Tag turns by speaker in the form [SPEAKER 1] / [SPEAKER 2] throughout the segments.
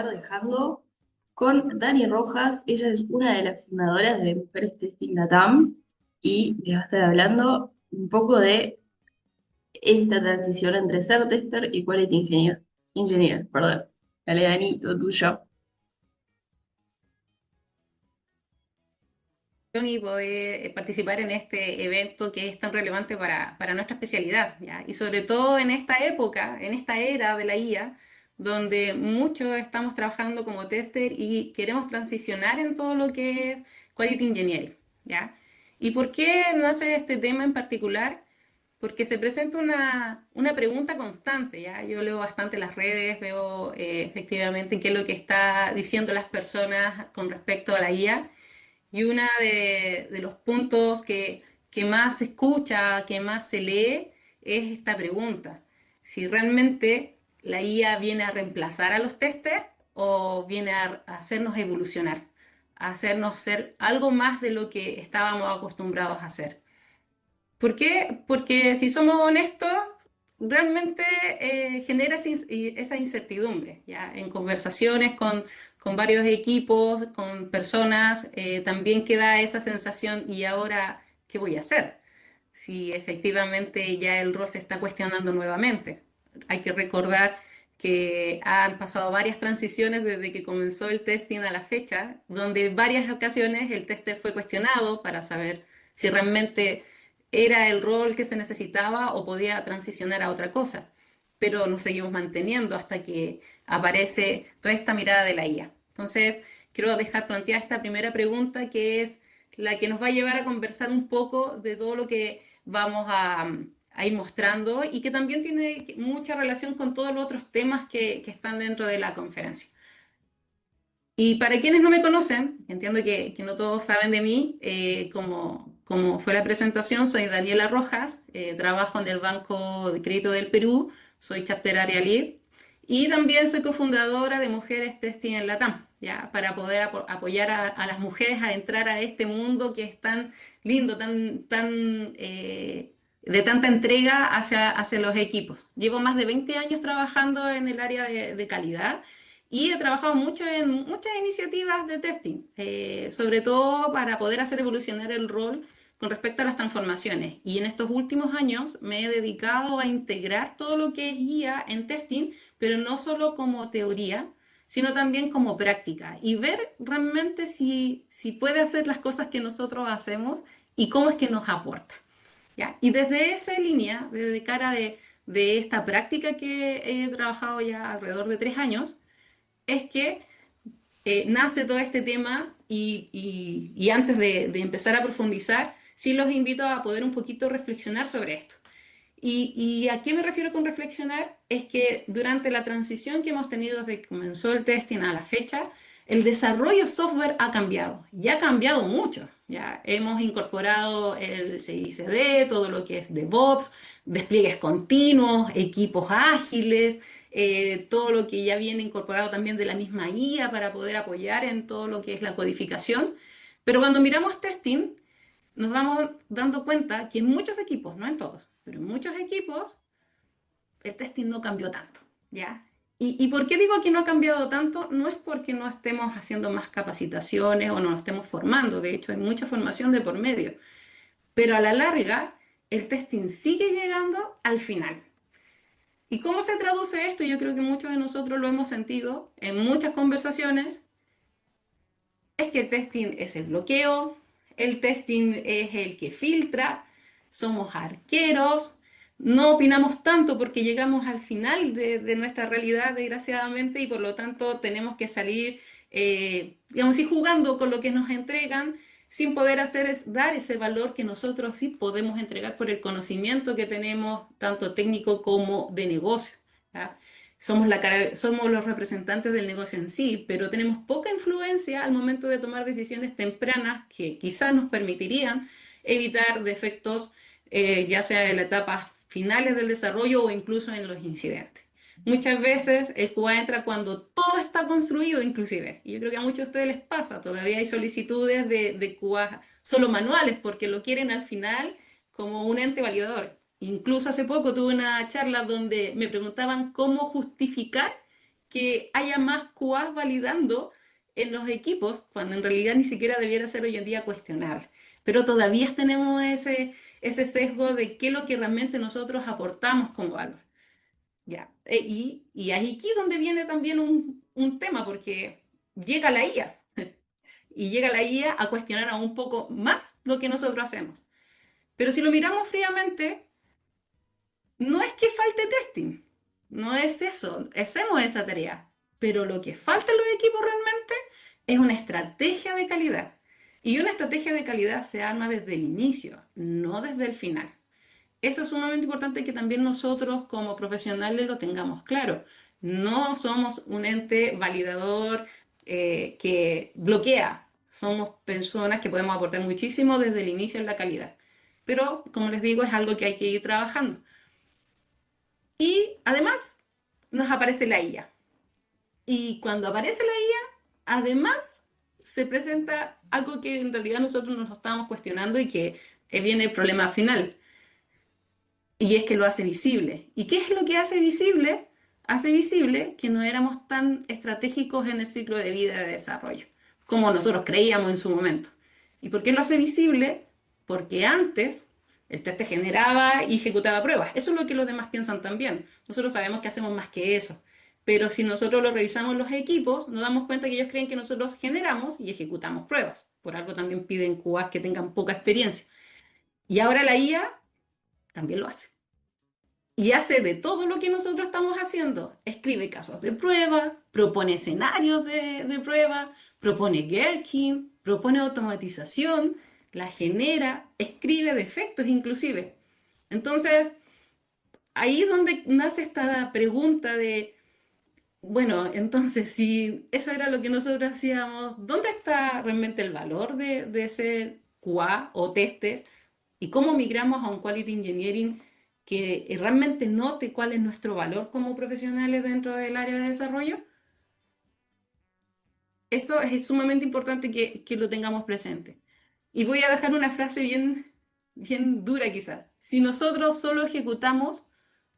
[SPEAKER 1] estar dejando con Dani Rojas. Ella es una de las fundadoras de Mujeres Testing Latam y les va a estar hablando un poco de esta transición entre ser tester y quality engineer. Engineer, perdón. Dale, Dani, todo tuyo.
[SPEAKER 2] Y poder participar en este evento que es tan relevante para nuestra especialidad, ¿ya? Y sobre todo en esta época, en esta era de la IA, donde muchos estamos trabajando como tester y queremos transicionar en todo lo que es Quality Engineering, ¿ya? ¿Y por qué nace este tema en particular? Porque se presenta una pregunta constante, ¿ya? Yo leo bastante las redes, veo efectivamente qué es lo que está diciendo las personas con respecto a la IA. Y uno de los puntos que más se escucha, que más se lee, es esta pregunta. Si realmente la IA viene a reemplazar a los testers o viene a hacernos evolucionar, a hacernos ser algo más de lo que estábamos acostumbrados a hacer. ¿Por qué? Porque si somos honestos, realmente genera esa incertidumbre, ¿ya? En conversaciones con varios equipos, con personas, también queda esa sensación, ¿y ahora qué voy a hacer? Si efectivamente ya el rol se está cuestionando nuevamente. Hay que recordar que han pasado varias transiciones desde que comenzó el testing a la fecha, donde en varias ocasiones el tester fue cuestionado para saber si realmente era el rol que se necesitaba o podía transicionar a otra cosa. Pero nos seguimos manteniendo hasta que aparece toda esta mirada de la IA. Entonces, quiero dejar planteada esta primera pregunta, que es la que nos va a llevar a conversar un poco de todo lo que vamos a ir mostrando y que también tiene mucha relación con todos los otros temas que están dentro de la conferencia. Y para quienes no me conocen, entiendo que no todos saben de mí, como fue la presentación, soy Daniela Rojas, trabajo en el Banco de Crédito del Perú, soy Chapter Area Lead y también soy cofundadora de Mujeres Testing en Latam, ¿ya? Para poder apoyar a las mujeres a entrar a este mundo que es tan lindo, de tanta entrega hacia los equipos. Llevo más de 20 años trabajando en el área de calidad y he trabajado mucho en muchas iniciativas de testing, sobre todo para poder hacer evolucionar el rol con respecto a las transformaciones. Y en estos últimos años me he dedicado a integrar todo lo que es guía en testing, pero no solo como teoría, sino también como práctica y ver realmente si puede hacer las cosas que nosotros hacemos y cómo es que nos aporta. ¿Ya? Y desde esa línea, desde cara de esta práctica que he trabajado ya alrededor de 3 años, es que nace todo este tema y antes de empezar a profundizar, sí los invito a poder un poquito reflexionar sobre esto. ¿Y a qué me refiero con reflexionar? Es que durante la transición que hemos tenido desde que comenzó el testing a la fecha, el desarrollo software ha cambiado, y ha cambiado mucho. Ya hemos incorporado el CI/CD, todo lo que es DevOps, despliegues continuos, equipos ágiles, todo lo que ya viene incorporado también de la misma IA para poder apoyar en todo lo que es la codificación. Pero cuando miramos testing, nos vamos dando cuenta que en muchos equipos, no en todos, pero en muchos equipos el testing no cambió tanto, ¿ya? ¿Y por qué digo que no ha cambiado tanto? No es porque no estemos haciendo más capacitaciones o no nos estemos formando, de hecho hay mucha formación de por medio, pero a la larga el testing sigue llegando al final. ¿Y cómo se traduce esto? Yo creo que muchos de nosotros lo hemos sentido en muchas conversaciones, es que el testing es el bloqueo, el testing es el que filtra, somos arqueros, no opinamos tanto porque llegamos al final de nuestra realidad, desgraciadamente, y por lo tanto tenemos que salir, digamos, y jugando con lo que nos entregan sin poder hacer es dar ese valor que nosotros sí podemos entregar por el conocimiento que tenemos, tanto técnico como de negocio. ¿Ya? Somos los representantes del negocio en sí, pero tenemos poca influencia al momento de tomar decisiones tempranas que quizás nos permitirían evitar defectos, ya sea en las etapas finales del desarrollo o incluso en los incidentes. Muchas veces el QA entra cuando todo está construido, inclusive. Y yo creo que a muchos de ustedes les pasa. Todavía hay solicitudes de QA solo manuales porque lo quieren al final como un ente validador. Incluso hace poco tuve una charla donde me preguntaban cómo justificar que haya más QAs validando en los equipos, cuando en realidad ni siquiera debiera ser hoy en día cuestionable. Pero todavía tenemos ese sesgo de qué es lo que realmente nosotros aportamos como valor. Ya. Y ahí aquí donde viene también un tema, porque llega la IA, y llega la IA a cuestionar aún un poco más lo que nosotros hacemos. Pero si lo miramos fríamente, no es que falte testing, no es eso, hacemos esa tarea, pero lo que falta en los equipos realmente es una estrategia de calidad. Y una estrategia de calidad se arma desde el inicio, no desde el final. Eso es sumamente importante que también nosotros como profesionales lo tengamos claro. No somos un ente validador que bloquea. Somos personas que podemos aportar muchísimo desde el inicio en la calidad. Pero, como les digo, es algo que hay que ir trabajando. Y además nos aparece la IA. Y cuando aparece la IA, además se presenta algo que en realidad nosotros nos estábamos cuestionando y que viene el problema final. Y es que lo hace visible. ¿Y qué es lo que hace visible? Hace visible que no éramos tan estratégicos en el ciclo de vida de desarrollo como nosotros creíamos en su momento. ¿Y por qué lo hace visible? Porque antes el test generaba y ejecutaba pruebas. Eso es lo que los demás piensan también. Nosotros sabemos que hacemos más que eso. Pero si nosotros lo revisamos en los equipos, nos damos cuenta que ellos creen que nosotros generamos y ejecutamos pruebas. Por algo también piden QAs que tengan poca experiencia. Y ahora la IA también lo hace. Y hace de todo lo que nosotros estamos haciendo. Escribe casos de prueba, propone escenarios de prueba, propone gherkin, propone automatización, la genera, escribe defectos inclusive. Entonces, ahí es donde nace esta pregunta de, bueno, entonces si eso era lo que nosotros hacíamos, ¿dónde está realmente el valor de ser QA o tester? ¿Y cómo migramos a un Quality Engineering que realmente note cuál es nuestro valor como profesionales dentro del área de desarrollo? Eso es sumamente importante que lo tengamos presente. Y voy a dejar una frase bien dura quizás. Si nosotros solo ejecutamos,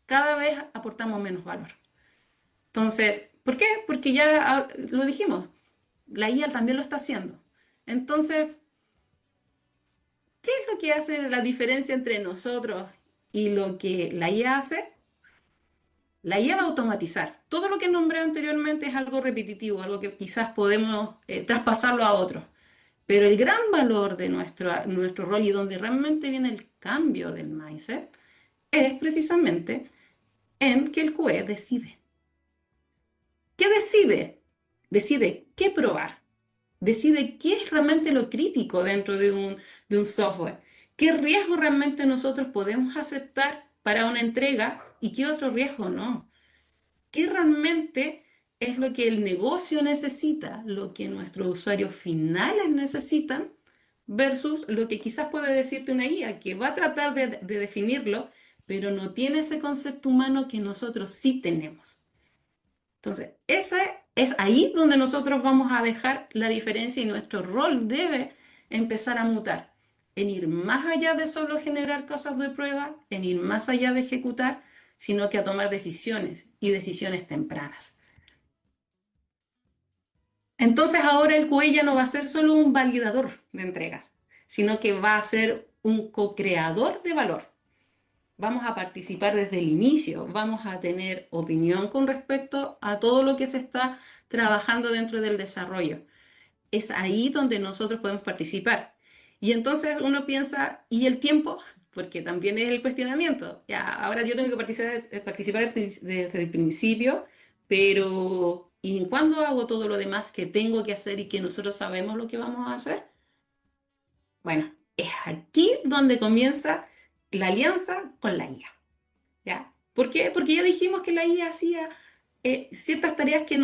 [SPEAKER 2] cada vez aportamos menos valor. Entonces, ¿por qué? Porque ya lo dijimos, la IA también lo está haciendo. Entonces, ¿qué es lo que hace la diferencia entre nosotros y lo que la IA hace? La IA va a automatizar. Todo lo que nombré anteriormente es algo repetitivo, algo que quizás podemos traspasarlo a otros. Pero el gran valor de nuestro rol y donde realmente viene el cambio del mindset es precisamente en que el QE decide. ¿Qué decide? Decide qué probar. Decide qué es realmente lo crítico dentro de un software. ¿Qué riesgo realmente nosotros podemos aceptar para una entrega y qué otro riesgo no? ¿Qué realmente es lo que el negocio necesita, lo que nuestros usuarios finales necesitan, versus lo que quizás puede decirte una guía, que va a tratar de definirlo, pero no tiene ese concepto humano que nosotros sí tenemos? Entonces, ese es ahí donde nosotros vamos a dejar la diferencia y nuestro rol debe empezar a mutar, en ir más allá de solo generar cosas de prueba, en ir más allá de ejecutar, sino que a tomar decisiones y decisiones tempranas. Entonces ahora el QA ya no va a ser solo un validador de entregas, sino que va a ser un co-creador de valor. Vamos a participar desde el inicio, vamos a tener opinión con respecto a todo lo que se está trabajando dentro del desarrollo. Es ahí donde nosotros podemos participar. Y entonces uno piensa, ¿y el tiempo? Porque también es el cuestionamiento. Ya, ahora yo tengo que participar desde el principio, pero ¿y cuándo hago todo lo demás que tengo que hacer y que nosotros sabemos lo que vamos a hacer? Bueno, es aquí donde comienza la alianza con la IA. ¿Ya? ¿Por qué? Porque ya dijimos que la IA hacía ciertas tareas que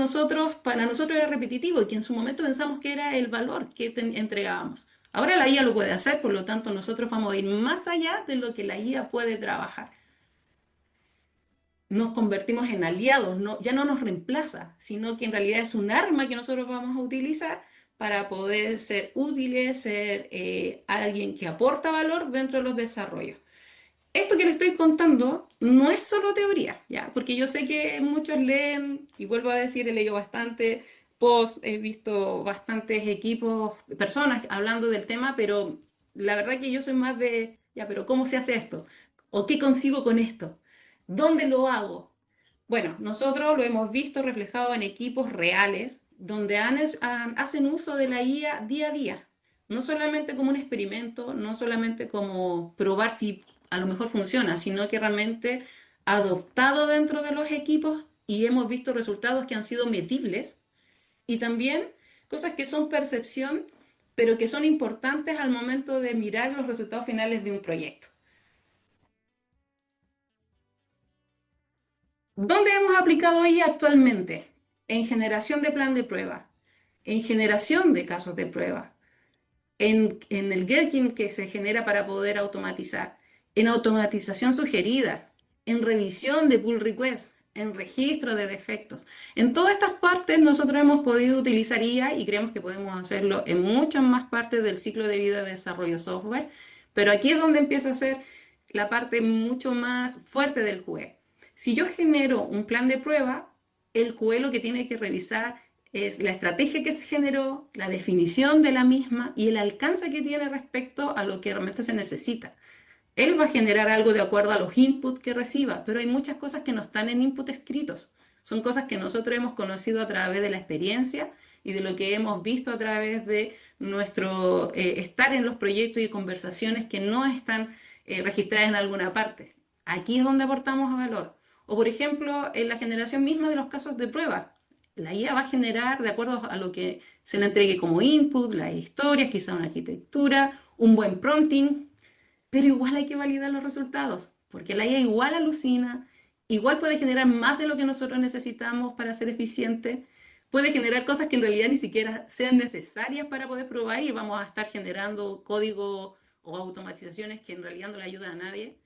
[SPEAKER 2] para nosotros era repetitivo y que en su momento pensamos que era el valor que entregábamos. Ahora la IA lo puede hacer, por lo tanto nosotros vamos a ir más allá de lo que la IA puede trabajar. Nos convertimos en aliados, ya no nos reemplaza, sino que en realidad es un arma que nosotros vamos a utilizar para poder ser útiles, ser alguien que aporta valor dentro de los desarrollos. Esto que le estoy contando no es solo teoría, ¿ya? Porque yo sé que muchos leen, y vuelvo a decir, he leído bastante post, he visto bastantes equipos, personas hablando del tema, pero la verdad que yo soy más de, ya, pero ¿cómo se hace esto? ¿O qué consigo con esto? ¿Dónde lo hago? Bueno, nosotros lo hemos visto reflejado en equipos reales, donde hacen uso de la IA día a día. No solamente como un experimento, no solamente como probar si a lo mejor funciona, sino que realmente adoptado dentro de los equipos y hemos visto resultados que han sido medibles y también cosas que son percepción, pero que son importantes al momento de mirar los resultados finales de un proyecto. ¿Dónde hemos aplicado IA actualmente? En generación de plan de prueba, en generación de casos de prueba, en el Gherkin que se genera para poder automatizar, en automatización sugerida, en revisión de pull request, en registro de defectos. En todas estas partes nosotros hemos podido utilizar IA y creemos que podemos hacerlo en muchas más partes del ciclo de vida de desarrollo software, pero aquí es donde empieza a ser la parte mucho más fuerte del QE. Si yo genero un plan de prueba, el QE lo que tiene que revisar es la estrategia que se generó, la definición de la misma y el alcance que tiene respecto a lo que realmente se necesita. Él va a generar algo de acuerdo a los inputs que reciba, pero hay muchas cosas que no están en input escritos. Son cosas que nosotros hemos conocido a través de la experiencia y de lo que hemos visto a través de nuestro estar en los proyectos y conversaciones que no están registradas en alguna parte. Aquí es donde aportamos valor. O por ejemplo, en la generación misma de los casos de prueba. La IA va a generar, de acuerdo a lo que se le entregue como input, las historias, quizá una arquitectura, un buen prompting, pero igual hay que validar los resultados, porque la IA igual alucina, igual puede generar más de lo que nosotros necesitamos para ser eficiente, puede generar cosas que en realidad ni siquiera sean necesarias para poder probar y vamos a estar generando código o automatizaciones que en realidad no le ayudan a nadie.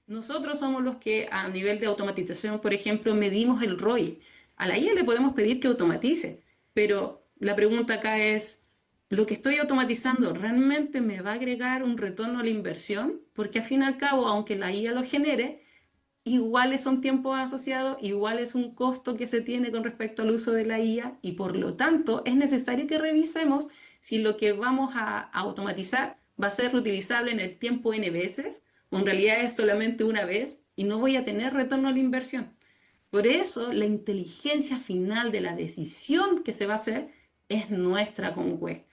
[SPEAKER 2] Nosotros somos los que a nivel de automatización, por ejemplo, medimos el ROI. A la IA le podemos pedir que automatice, pero la pregunta acá es, ¿lo que estoy automatizando realmente me va a agregar un retorno a la inversión? Porque al fin y al cabo, aunque la IA lo genere, iguales son tiempos asociados, igual es un costo que se tiene con respecto al uso de la IA y por lo tanto es necesario que revisemos si lo que vamos a automatizar va a ser reutilizable en el tiempo n veces o en realidad es solamente una vez y no voy a tener retorno a la inversión. Por eso la inteligencia final de la decisión que se va a hacer es nuestra como juez.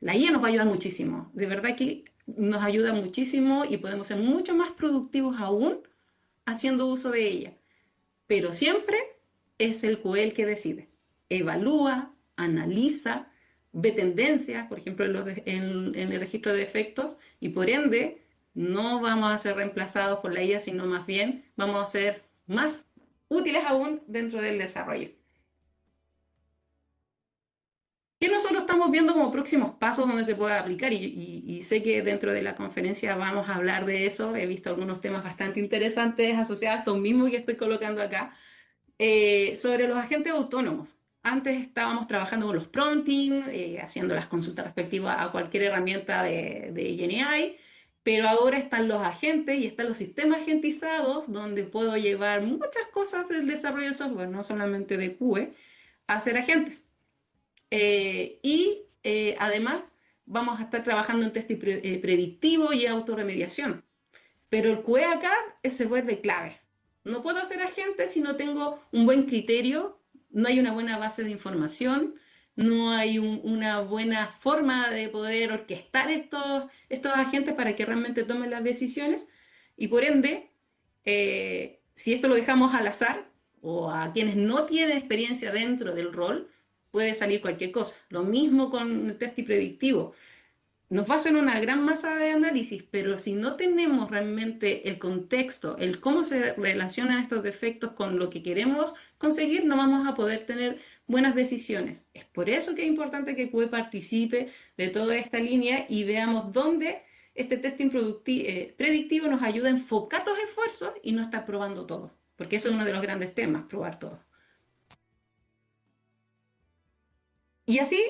[SPEAKER 2] La IA nos va a ayudar muchísimo, de verdad que nos ayuda muchísimo y podemos ser mucho más productivos aún haciendo uso de ella, pero siempre es el QE el que decide. Evalúa, analiza, ve tendencias, por ejemplo, en el registro de efectos, y por ende no vamos a ser reemplazados por la IA, sino más bien vamos a ser más útiles aún dentro del desarrollo. ¿Qué nosotros estamos viendo como próximos pasos donde se puede aplicar? Y sé que dentro de la conferencia vamos a hablar de eso. He visto algunos temas bastante interesantes asociados a estos mismos que estoy colocando acá. Sobre los agentes autónomos. Antes estábamos trabajando con los prompting, haciendo las consultas respectivas a cualquier herramienta de GenAI, pero ahora están los agentes y están los sistemas agentizados donde puedo llevar muchas cosas del desarrollo de software, no solamente de QE, a ser agentes. Además vamos a estar trabajando en testing predictivo y autorremediación. Pero el QE acá se vuelve clave. No puedo ser agente si no tengo un buen criterio, no hay una buena base de información, no hay una buena forma de poder orquestar estos agentes para que realmente tomen las decisiones. Y por ende, si esto lo dejamos al azar o a quienes no tienen experiencia dentro del rol, puede salir cualquier cosa. Lo mismo con el test predictivo nos va a hacer una gran masa de análisis, pero si no tenemos realmente el contexto, el cómo se relacionan estos defectos con lo que queremos conseguir, no vamos a poder tener buenas decisiones. Es por eso que es importante que QE participe de toda esta línea y veamos dónde este testing predictivo nos ayuda a enfocar los esfuerzos y no estar probando todo, porque eso es uno de los grandes temas, probar todo. Y así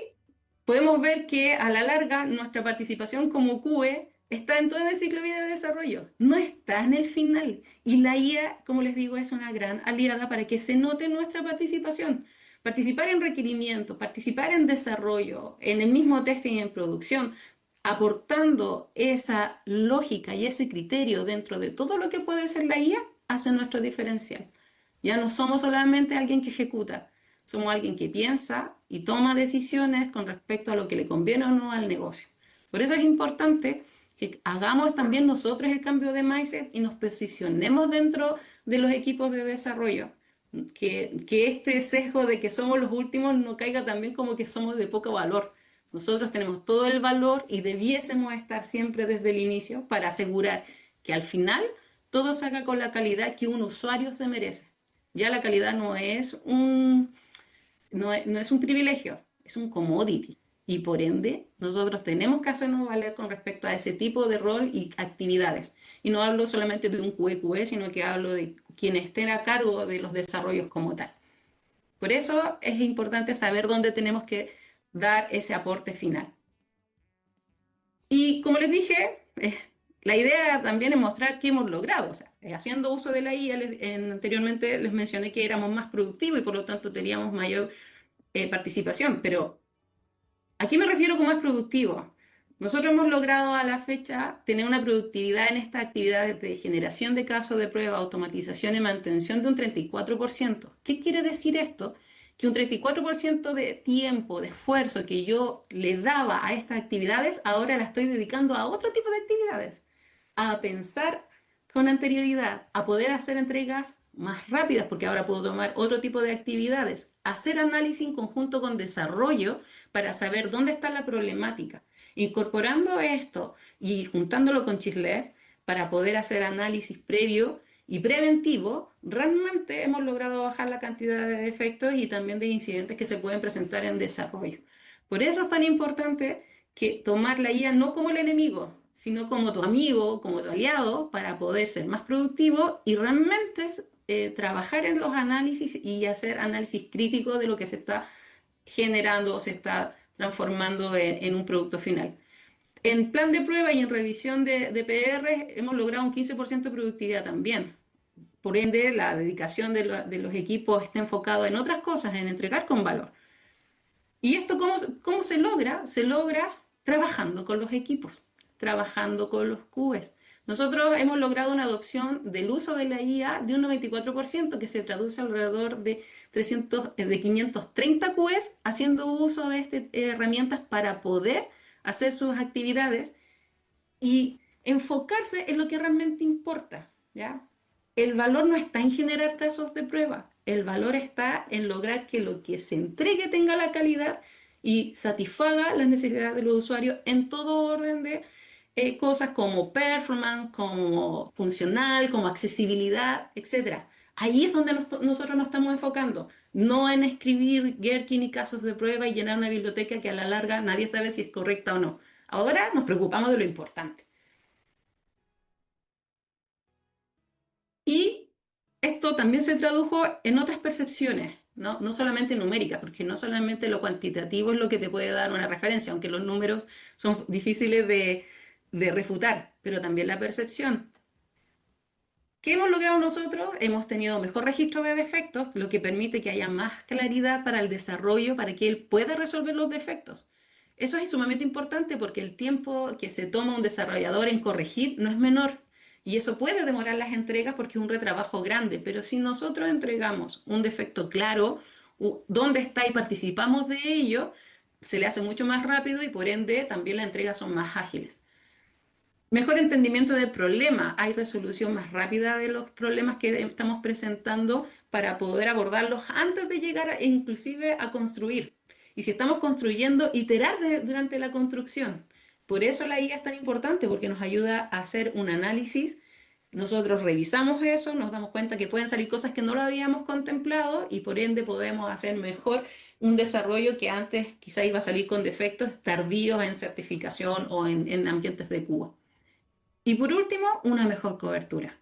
[SPEAKER 2] podemos ver que a la larga nuestra participación como QE está en todo el ciclo de vida de desarrollo, no está en el final. Y la IA, como les digo, es una gran aliada para que se note nuestra participación. Participar en requerimientos, participar en desarrollo, en el mismo testing y en producción, aportando esa lógica y ese criterio dentro de todo lo que puede ser la IA, hace nuestro diferencial. Ya no somos solamente alguien que ejecuta, somos alguien que piensa y toma decisiones con respecto a lo que le conviene o no al negocio. Por eso es importante que hagamos también nosotros el cambio de mindset y nos posicionemos dentro de los equipos de desarrollo. Que este sesgo de que somos los últimos no caiga también como que somos de poco valor. Nosotros tenemos todo el valor y debiésemos estar siempre desde el inicio para asegurar que al final todo salga con la calidad que un usuario se merece. Ya la calidad no es un privilegio, es un commodity. Y por ende, nosotros tenemos que hacernos valer con respecto a ese tipo de rol y actividades. Y no hablo solamente de un QE, sino que hablo de quienes estén a cargo de los desarrollos como tal. Por eso es importante saber dónde tenemos que dar ese aporte final. Y como les dije, la idea también es mostrar qué hemos logrado. O sea, haciendo uso de la IA, anteriormente les mencioné que éramos más productivos y por lo tanto teníamos mayor participación, pero ¿a qué me refiero con más productivo? Nosotros hemos logrado a la fecha tener una productividad en estas actividades de generación de casos de prueba, automatización y mantención de un 34%. ¿Qué quiere decir esto? Que un 34% de tiempo, de esfuerzo que yo le daba a estas actividades, ahora la estoy dedicando a otro tipo de actividades, a pensar con anterioridad, a poder hacer entregas más rápidas, porque ahora puedo tomar otro tipo de actividades, hacer análisis en conjunto con desarrollo para saber dónde está la problemática. Incorporando esto y juntándolo con Chislev para poder hacer análisis previo y preventivo, realmente hemos logrado bajar la cantidad de defectos y también de incidentes que se pueden presentar en desarrollo. Por eso es tan importante que tomar la IA no como el enemigo, sino como tu amigo, como tu aliado, para poder ser más productivo y realmente trabajar en los análisis y hacer análisis crítico de lo que se está generando o se está transformando en un producto final. En plan de prueba y en revisión de PR hemos logrado un 15% de productividad también. Por ende, la dedicación de los equipos está enfocada en otras cosas, en entregar con valor. ¿Y esto cómo se logra? Se logra trabajando con los equipos, trabajando con los QEs. Nosotros hemos logrado una adopción del uso de la IA de un 94% que se traduce alrededor de 530 QEs haciendo uso de estas herramientas para poder hacer sus actividades y enfocarse en lo que realmente importa, ¿ya? El valor no está en generar casos de prueba, el valor está en lograr que lo que se entregue tenga la calidad y satisfaga las necesidades de los usuarios en todo orden de cosas como performance, como funcional, como accesibilidad, etcétera. Ahí es donde nosotros nos estamos enfocando, no en escribir Gherkin y casos de prueba y llenar una biblioteca que a la larga nadie sabe si es correcta o no. Ahora nos preocupamos de lo importante. Y esto también se tradujo en otras percepciones, ¿no? No solamente numéricas, porque no solamente lo cuantitativo es lo que te puede dar una referencia, aunque los números son difíciles de refutar, pero también la percepción. ¿Qué hemos logrado nosotros? Hemos tenido mejor registro de defectos, lo que permite que haya más claridad para el desarrollo, para que él pueda resolver los defectos. Eso es sumamente importante porque el tiempo que se toma un desarrollador en corregir no es menor. Y eso puede demorar las entregas porque es un retrabajo grande, pero si nosotros entregamos un defecto claro, dónde está y participamos de ello, se le hace mucho más rápido y por ende también las entregas son más ágiles. Mejor entendimiento del problema. Hay resolución más rápida de los problemas que estamos presentando para poder abordarlos antes de llegar inclusive a construir. Y si estamos construyendo, iterar durante la construcción. Por eso la IA es tan importante, porque nos ayuda a hacer un análisis. Nosotros revisamos eso, nos damos cuenta que pueden salir cosas que no lo habíamos contemplado y por ende podemos hacer mejor un desarrollo que antes quizá iba a salir con defectos tardíos en certificación o en ambientes de Cuba. Y por último, una mejor cobertura.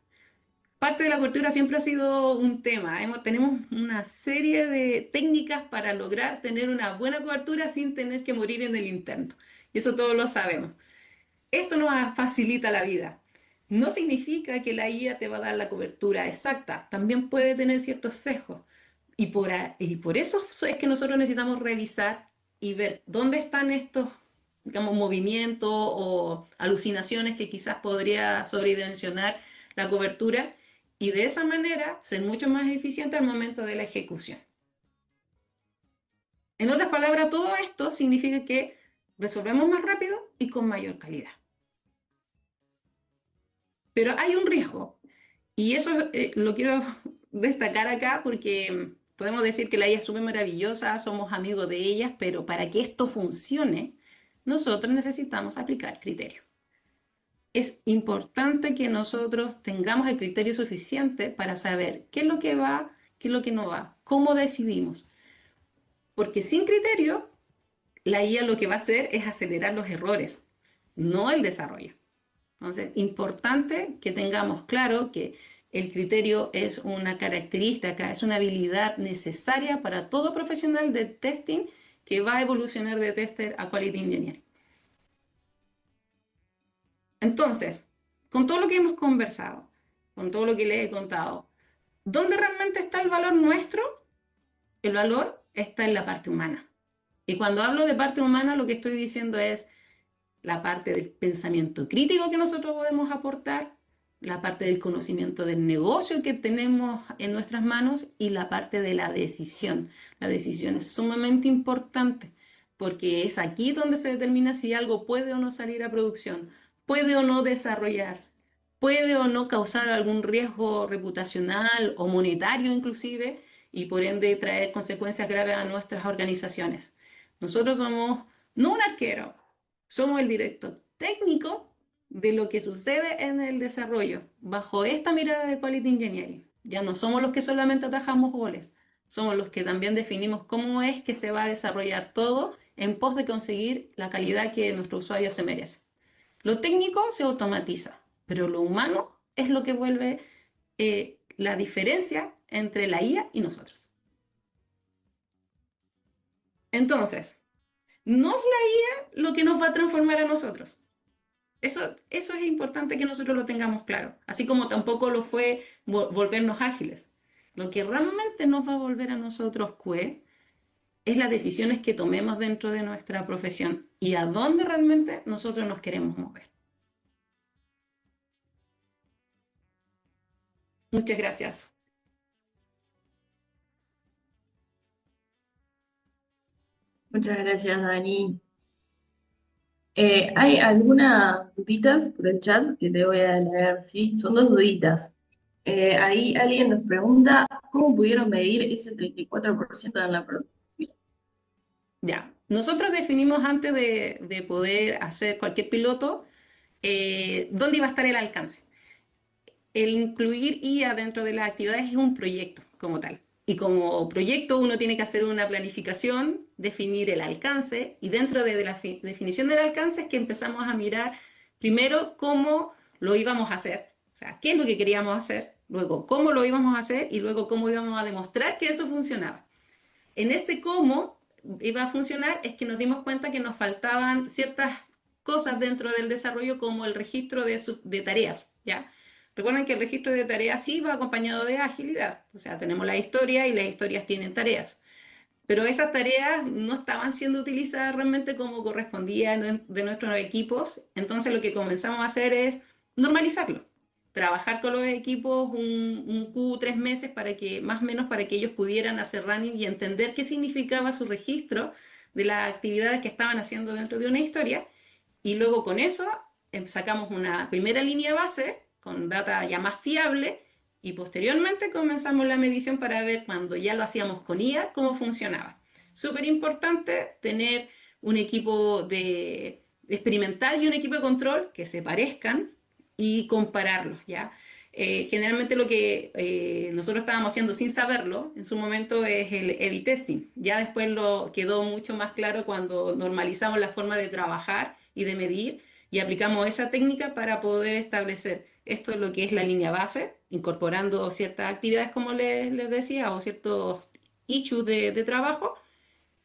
[SPEAKER 2] Parte de la cobertura siempre ha sido un tema. Tenemos una serie de técnicas para lograr tener una buena cobertura sin tener que morir en el intento. Y eso todos lo sabemos. Esto nos facilita la vida. No significa que la IA te va a dar la cobertura exacta, también puede tener ciertos sesgos. Y por eso es que nosotros necesitamos revisar y ver dónde están estos, digamos, movimientos o alucinaciones que quizás podría sobredimensionar la cobertura y de esa manera ser mucho más eficiente al momento de la ejecución. En otras palabras, todo esto significa que resolvemos más rápido y con mayor calidad. Pero hay un riesgo y eso lo quiero destacar acá porque podemos decir que la IA es súper maravillosa, somos amigos de ellas, pero para que esto funcione, nosotros necesitamos aplicar criterio. Es importante que nosotros tengamos el criterio suficiente para saber qué es lo que va, qué es lo que no va, cómo decidimos. Porque sin criterio, la IA lo que va a hacer es acelerar los errores, no el desarrollo. Entonces, importante que tengamos claro que el criterio es una característica, es una habilidad necesaria para todo profesional de testing que va a evolucionar de tester a quality engineer. Entonces, con todo lo que hemos conversado, con todo lo que les he contado, ¿dónde realmente está el valor nuestro? El valor está en la parte humana. Y cuando hablo de parte humana, lo que estoy diciendo es la parte del pensamiento crítico que nosotros podemos aportar, la parte del conocimiento del negocio que tenemos en nuestras manos y la parte de la decisión. La decisión es sumamente importante porque es aquí donde se determina si algo puede o no salir a producción, puede o no desarrollarse, puede o no causar algún riesgo reputacional o monetario inclusive y por ende traer consecuencias graves a nuestras organizaciones. Nosotros somos no un arquero, somos el director técnico de lo que sucede en el desarrollo, bajo esta mirada de Quality Engineering. Ya no somos los que solamente atajamos goles, somos los que también definimos cómo es que se va a desarrollar todo en pos de conseguir la calidad que nuestro usuario se merece. Lo técnico se automatiza, pero lo humano es lo que vuelve la diferencia entre la IA y nosotros. Entonces, no es la IA lo que nos va a transformar a nosotros. Eso es importante que nosotros lo tengamos claro, así como tampoco lo fue volvernos ágiles. Lo que realmente nos va a volver a nosotros QE es las decisiones que tomemos dentro de nuestra profesión y a dónde realmente nosotros nos queremos mover. Muchas gracias.
[SPEAKER 1] Muchas gracias, Dani. Hay algunas duditas por el chat que te voy a leer, ¿sí? Son dos duditas. Ahí alguien nos pregunta, ¿cómo pudieron medir ese 34% en la producción?
[SPEAKER 2] Ya, nosotros definimos antes de poder hacer cualquier piloto dónde iba a estar el alcance. El incluir IA dentro de las actividades es un proyecto como tal. Y como proyecto uno tiene que hacer una planificación, definir el alcance y dentro de la definición del alcance es que empezamos a mirar primero cómo lo íbamos a hacer, o sea, qué es lo que queríamos hacer, luego cómo lo íbamos a hacer y luego cómo íbamos a demostrar que eso funcionaba. En ese cómo iba a funcionar es que nos dimos cuenta que nos faltaban ciertas cosas dentro del desarrollo como el registro de tareas, ¿ya? Recuerden que el registro de tareas sí va acompañado de agilidad, o sea, tenemos la historia y las historias tienen tareas, pero esas tareas no estaban siendo utilizadas realmente como correspondía de nuestros equipos, entonces lo que comenzamos a hacer es normalizarlo, trabajar con los equipos un Q 3 meses para que, más o menos, para que ellos pudieran hacer running y entender qué significaba su registro de las actividades que estaban haciendo dentro de una historia. Y luego con eso sacamos una primera línea base con data ya más fiable y posteriormente comenzamos la medición para ver cuando ya lo hacíamos con IA cómo funcionaba. Súper importante tener un equipo de experimental y un equipo de control que se parezcan y compararlos, ¿ya? Generalmente lo que nosotros estábamos haciendo sin saberlo en su momento es el A/B testing. Ya después lo quedó mucho más claro cuando normalizamos la forma de trabajar y de medir y aplicamos esa técnica para poder establecer esto es lo que es la línea base, incorporando ciertas actividades, como les decía, o ciertos issues de trabajo,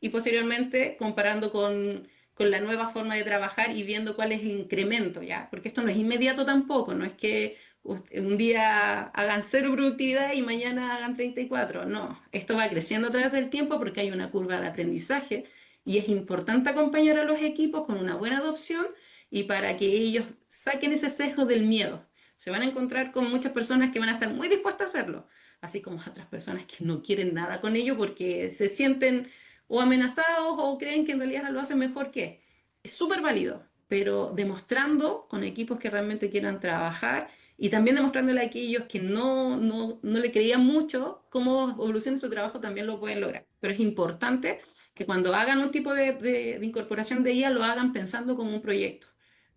[SPEAKER 2] y posteriormente comparando con con la nueva forma de trabajar y viendo cuál es el incremento, ¿ya? Porque esto no es inmediato tampoco, no es que un día hagan cero productividad y mañana hagan 34, no, esto va creciendo a través del tiempo porque hay una curva de aprendizaje y es importante acompañar a los equipos con una buena adopción y para que ellos saquen ese sesgo del miedo. Se van a encontrar con muchas personas que van a estar muy dispuestas a hacerlo, así como otras personas que no quieren nada con ello porque se sienten o amenazados o creen que en realidad lo hacen mejor que. Es súper válido, pero demostrando con equipos que realmente quieran trabajar y también demostrándole a aquellos que no le creían mucho cómo evoluciona su trabajo también lo pueden lograr. Pero es importante que cuando hagan un tipo de incorporación de IA lo hagan pensando como un proyecto.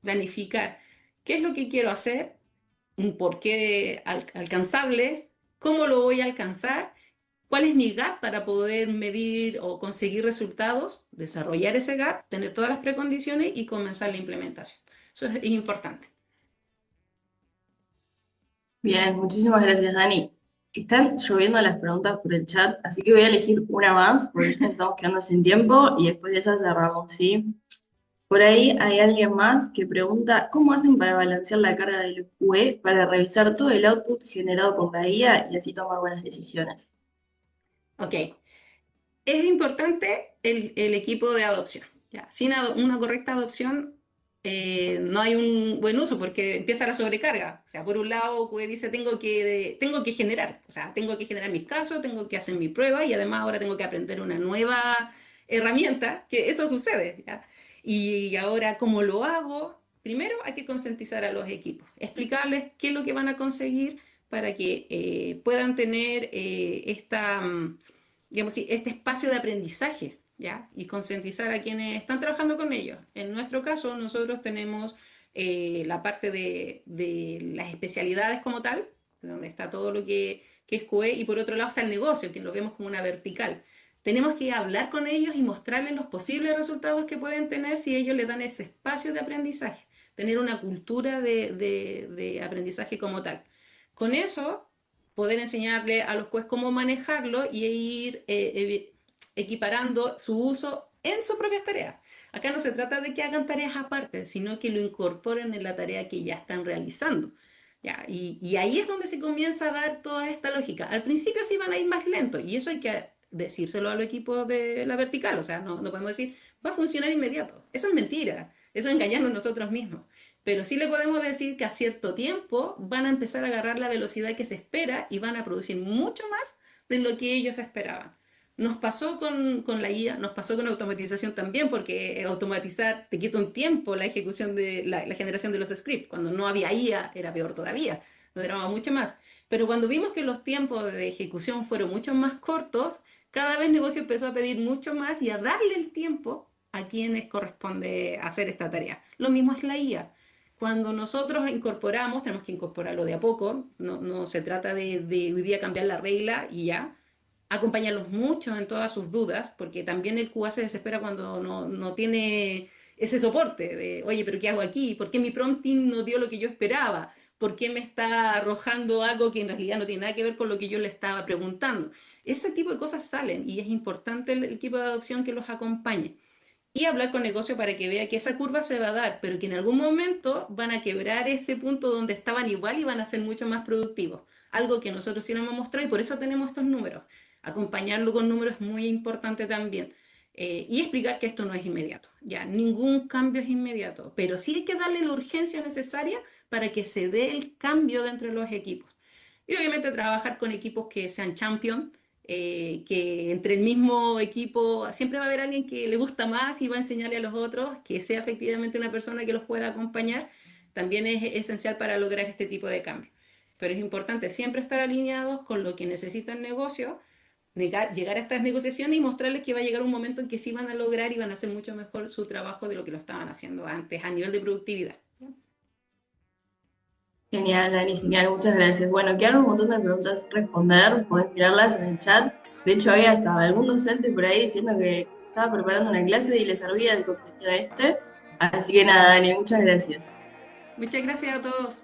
[SPEAKER 2] Planificar qué es lo que quiero hacer, un porqué alcanzable, cómo lo voy a alcanzar, cuál es mi gap para poder medir o conseguir resultados, desarrollar ese gap, tener todas las precondiciones y comenzar la implementación. Eso es importante.
[SPEAKER 1] Bien, muchísimas gracias, Dani. Están lloviendo las preguntas por el chat, así que voy a elegir una más porque ya nos estamos quedando sin tiempo y después de esa cerramos, ¿sí? Por ahí hay alguien más que pregunta, ¿cómo hacen para balancear la carga del QE para revisar todo el output generado por la IA y así tomar buenas decisiones?
[SPEAKER 2] Ok, es importante el equipo de adopción. ¿Ya? Sin una correcta adopción no hay un buen uso porque empieza la sobrecarga. O sea, por un lado, pues dice, tengo que generar, o sea, tengo que generar mis casos, tengo que hacer mi prueba y además ahora tengo que aprender una nueva herramienta, que eso sucede. ¿Ya? Y ahora, ¿cómo lo hago? Primero hay que concientizar a los equipos, explicarles qué es lo que van a conseguir para que puedan tener digamos así, este espacio de aprendizaje, ¿ya? Y concientizar a quienes están trabajando con ellos. En nuestro caso, nosotros tenemos la parte de las especialidades como tal, donde está todo lo que es QE, y por otro lado está el negocio, que lo vemos como una vertical. Tenemos que hablar con ellos y mostrarles los posibles resultados que pueden tener si ellos les dan ese espacio de aprendizaje, tener una cultura de aprendizaje como tal. Con eso poder enseñarle a los jueces cómo manejarlo y ir equiparando su uso en sus propias tareas. Acá no se trata de que hagan tareas aparte, sino que lo incorporen en la tarea que ya están realizando. ¿Ya? Y ahí es donde se comienza a dar toda esta lógica. Al principio sí van a ir más lentos y eso hay que decírselo al equipo de la vertical. O sea, no podemos decir, va a funcionar inmediato. Eso es mentira. Eso es engañarnos nosotros mismos. Pero sí le podemos decir que a cierto tiempo van a empezar a agarrar la velocidad que se espera y van a producir mucho más de lo que ellos esperaban. Nos pasó con la IA, nos pasó con automatización también, porque automatizar te quita un tiempo la ejecución de la generación de los scripts. Cuando no había IA era peor todavía, nos demoraba mucho más. Pero cuando vimos que los tiempos de ejecución fueron mucho más cortos, cada vez el negocio empezó a pedir mucho más y a darle el tiempo a quienes corresponde hacer esta tarea. Lo mismo es la IA. Cuando nosotros incorporamos, tenemos que incorporarlo de a poco, no se trata de hoy día cambiar la regla y ya, acompañarlos mucho en todas sus dudas, porque también el QA se desespera cuando no tiene ese soporte de, oye, pero ¿qué hago aquí? ¿Por qué mi prompting no dio lo que yo esperaba? ¿Por qué me está arrojando algo que en realidad no tiene nada que ver con lo que yo le estaba preguntando? Ese tipo de cosas salen y es importante el equipo de adopción que los acompañe y hablar con negocio para que vea que esa curva se va a dar, pero que en algún momento van a quebrar ese punto donde estaban igual y van a ser mucho más productivos. Algo que nosotros sí nos hemos mostrado y por eso tenemos estos números. Acompañarlo con números es muy importante también. Y explicar que esto no es inmediato. Ya, ningún cambio es inmediato, pero sí hay que darle la urgencia necesaria para que se dé el cambio dentro de los equipos. Y obviamente trabajar con equipos que sean champion, que entre el mismo equipo siempre va a haber alguien que le gusta más y va a enseñarle a los otros, que sea efectivamente una persona que los pueda acompañar, también es esencial para lograr este tipo de cambio. Pero es importante siempre estar alineados con lo que necesita el negocio, llegar a estas negociaciones y mostrarles que va a llegar un momento en que sí van a lograr y van a hacer mucho mejor su trabajo de lo que lo estaban haciendo antes a nivel de productividad.
[SPEAKER 1] Genial, Dani, genial, muchas gracias. Bueno, quedaron un montón de preguntas sin responder, podés mirarlas en el chat. De hecho, había hasta algún docente por ahí diciendo que estaba preparando una clase y le servía el contenido este. Así que nada, Dani, muchas gracias.
[SPEAKER 2] Muchas gracias a todos.